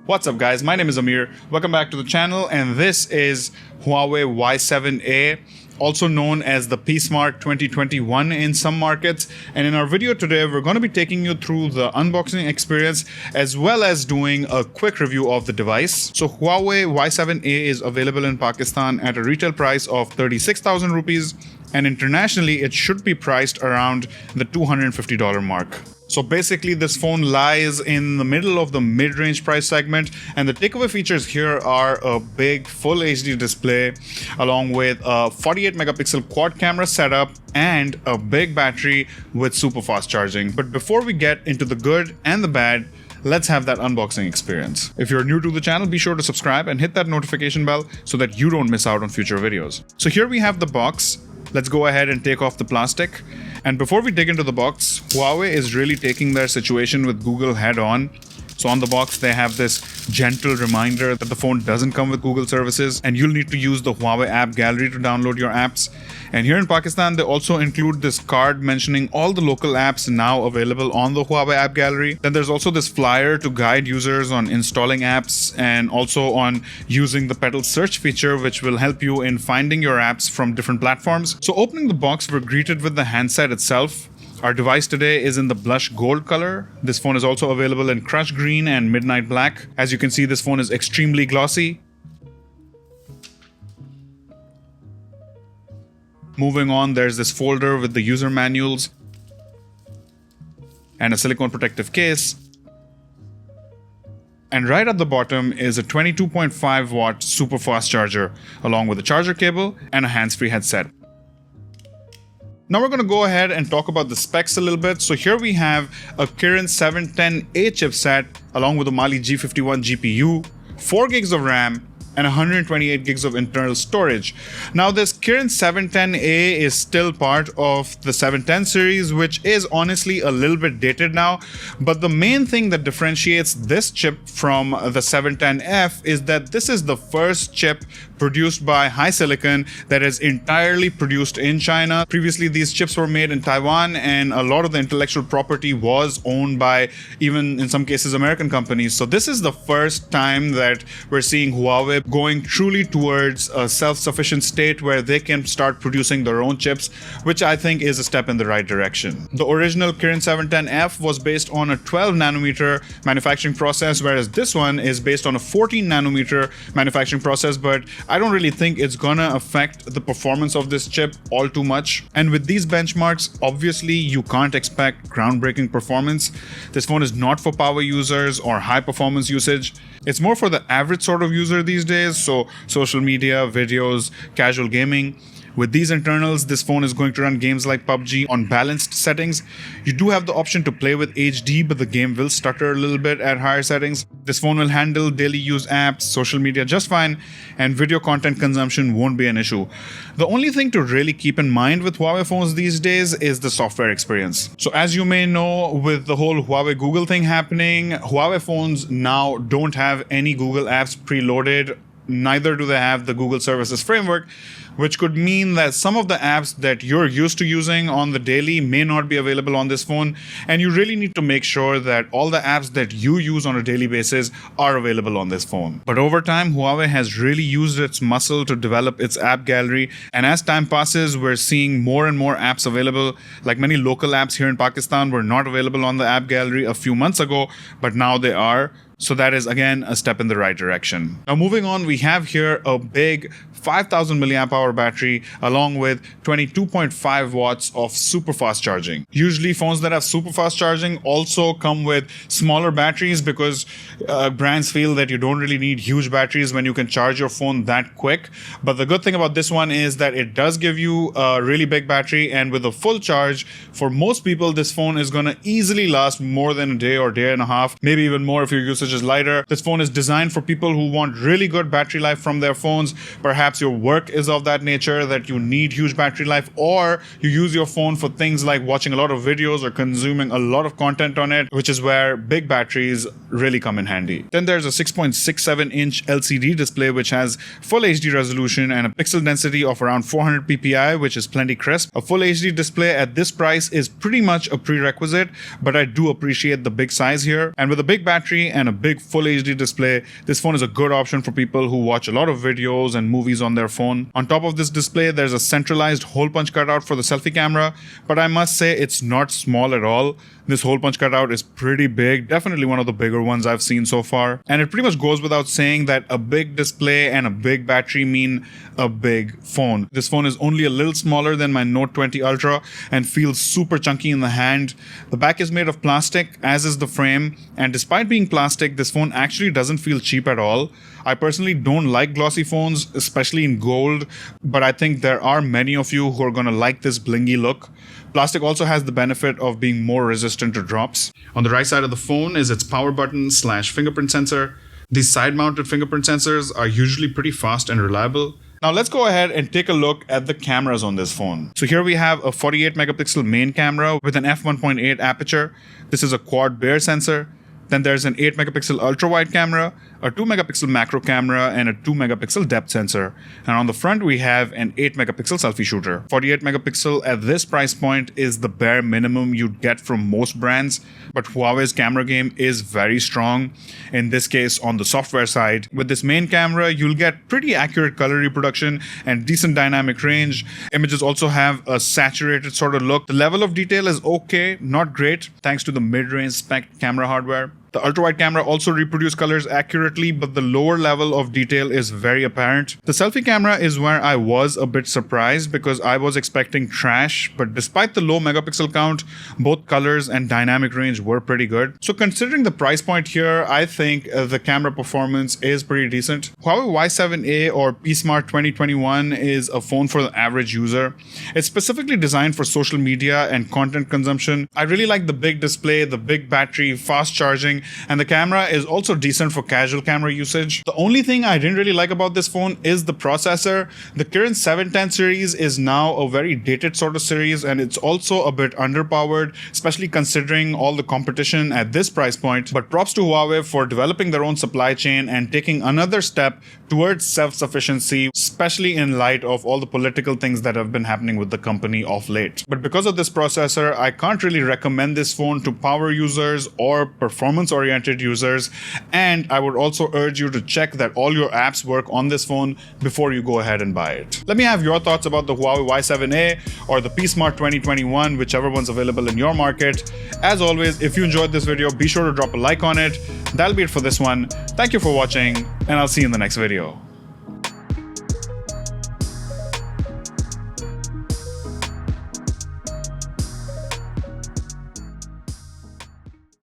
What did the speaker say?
What's up guys, my name is Amir. Welcome back to the channel, and this is Huawei Y7a, also known as the P-Smart 2021 in some markets. And in our video today, we're going to be taking you through the unboxing experience as well as doing a quick review of the device. So Huawei Y7a is available in Pakistan at a retail price of 36,000 rupees, and internationally it should be priced around the $250 mark. So basically this phone lies in the middle of the mid-range price segment, and the takeaway features here are a big full HD display along with a 48 megapixel quad camera setup and a big battery with super fast charging. But before we get into the good and the bad, let's have that unboxing experience. If you're new to the channel, be sure to subscribe and hit that notification bell so that you don't miss out on future videos. So here we have the box. Let's go ahead and take off the plastic. And before we dig into the box, Huawei is really taking their situation with Google head on. So on the box, they have this gentle reminder that the phone doesn't come with Google services, and you'll need to use the Huawei app gallery to download your apps. And here in Pakistan, they also include this card mentioning all the local apps now available on the Huawei app gallery. Then there's also this flyer to guide users on installing apps and also on using the pedal search feature, which will help you in finding your apps from different platforms. So opening the box, we're greeted with the handset itself. Our device today is in the blush gold color. This phone is also available in crushed green and midnight black. As you can see, this phone is extremely glossy. Moving on, there's this folder with the user manuals and a silicone protective case. And right at the bottom is a 22.5 watt super fast charger along with a charger cable and a hands-free headset. Now we're going to go ahead and talk about the specs a little bit. So here we have a Kirin 710A chipset along with a Mali G51 GPU, 4 gigs of RAM, and 128 gigs of internal storage. Now this Kirin 710A is still part of the 710 series, which is honestly a little bit dated now. But the main thing that differentiates this chip from the 710F is that this is the first chip produced by HiSilicon that is entirely produced in China. Previously, these chips were made in Taiwan, and a lot of the intellectual property was owned by, even in some cases, American companies. So this is the first time that we're seeing Huawei going truly towards a self-sufficient state where they can start producing their own chips, which I think is a step in the right direction. The original Kirin 710F was based on a 12 nanometer manufacturing process, whereas this one is based on a 14 nanometer manufacturing process, but I don't really think it's gonna affect the performance of this chip all too much. And with these benchmarks, obviously you can't expect groundbreaking performance. This phone is not for power users or high performance usage. It's more for the average sort of user these days, so social media, videos, casual gaming. With these internals, this phone is going to run games like PUBG on balanced settings. You do have the option to play with HD, but the game will stutter a little bit at higher settings. This phone will handle daily use apps, social media just fine, and video content consumption won't be an issue. The only thing to really keep in mind with Huawei phones these days is the software experience. So as you may know, with the whole Huawei Google thing happening, Huawei phones now don't have any Google apps preloaded. Neither do they have the Google Services Framework, which could mean that some of the apps that you're used to using on the daily may not be available on this phone, and you really need to make sure that all the apps that you use on a daily basis are available on this phone. But over time, Huawei has really used its muscle to develop its app gallery, and as time passes, we're seeing more and more apps available. Like many local apps here in Pakistan were not available on the app gallery a few months ago, but now they are. So that is again a step in the right direction. Now moving on, we have here a big 5000 milliamp hour battery along with 22.5 watts of super fast charging. Usually phones that have super fast charging also come with smaller batteries because brands feel that you don't really need huge batteries when you can charge your phone that quick. But the good thing about this one is that it does give you a really big battery, and with a full charge, for most people this phone is going to easily last more than a day or day and a half, maybe even more if your usage is lighter. This phone is designed for people who want really good battery life from their phones. Perhaps your work is of that nature that you need huge battery life, or you use your phone for things like watching a lot of videos or consuming a lot of content on it, which is where big batteries really come in handy. Then there's a 6.67 inch LCD display which has full HD resolution and a pixel density of around 400 ppi, which is plenty crisp. A full HD display at this price is pretty much a prerequisite, but I do appreciate the big size here. And with a big battery and a big full HD display, this phone is a good option for people who watch a lot of videos and movies on their phone. On top of this display, there's a centralized hole punch cutout for the selfie camera, but I must say it's not small at all. This hole punch cutout is pretty big, definitely one of the bigger ones I've seen so far. And it pretty much goes without saying that a big display and a big battery mean a big phone. This phone is only a little smaller than my Note 20 Ultra and feels super chunky in the hand. The back is made of plastic, as is the frame, and despite being plastic, this phone actually doesn't feel cheap at all. I personally don't like glossy phones, especially in gold, but I think there are many of you who are gonna like this blingy look. Plastic also has the benefit of being more resistant to drops. On the right side of the phone is its power button / fingerprint sensor. These side-mounted fingerprint sensors are usually pretty fast and reliable. Now let's go ahead and take a look at the cameras on this phone. So here we have a 48 megapixel main camera with an f1.8 aperture. This is a quad Bayer sensor. Then there's an 8 megapixel ultra wide camera, a 2 megapixel macro camera, and a 2 megapixel depth sensor. And on the front, we have an 8 megapixel selfie shooter. 48 megapixel at this price point is the bare minimum you'd get from most brands, but Huawei's camera game is very strong. In this case, on the software side, with this main camera, you'll get pretty accurate color reproduction and decent dynamic range. Images also have a saturated sort of look. The level of detail is okay, not great, thanks to the mid-range spec camera hardware. The ultra-wide camera also reproduces colors accurately, but the lower level of detail is very apparent. The selfie camera is where I was a bit surprised because I was expecting trash, but despite the low megapixel count, both colors and dynamic range were pretty good. So considering the price point here, I think the camera performance is pretty decent. Huawei Y7a or P-Smart 2021 is a phone for the average user. It's specifically designed for social media and content consumption. I really like the big display, the big battery, fast charging, and the camera is also decent for casual camera usage. The only thing I didn't really like about this phone is the processor. The current 710 series is now a very dated sort of series, and it's also a bit underpowered, especially considering all the competition at this price point. But props to Huawei for developing their own supply chain and taking another step towards self-sufficiency, especially in light of all the political things that have been happening with the company of late. But because of this processor, I can't really recommend this phone to power users or performance-oriented users, and I would also urge you to check that all your apps work on this phone before you go ahead and buy it. Let me have your thoughts about the Huawei Y7a or the P-Smart 2021, whichever one's available in your market. As always, if you enjoyed this video, be sure to drop a like on it. That'll be it for this one. Thank you for watching, and I'll see you in the next video.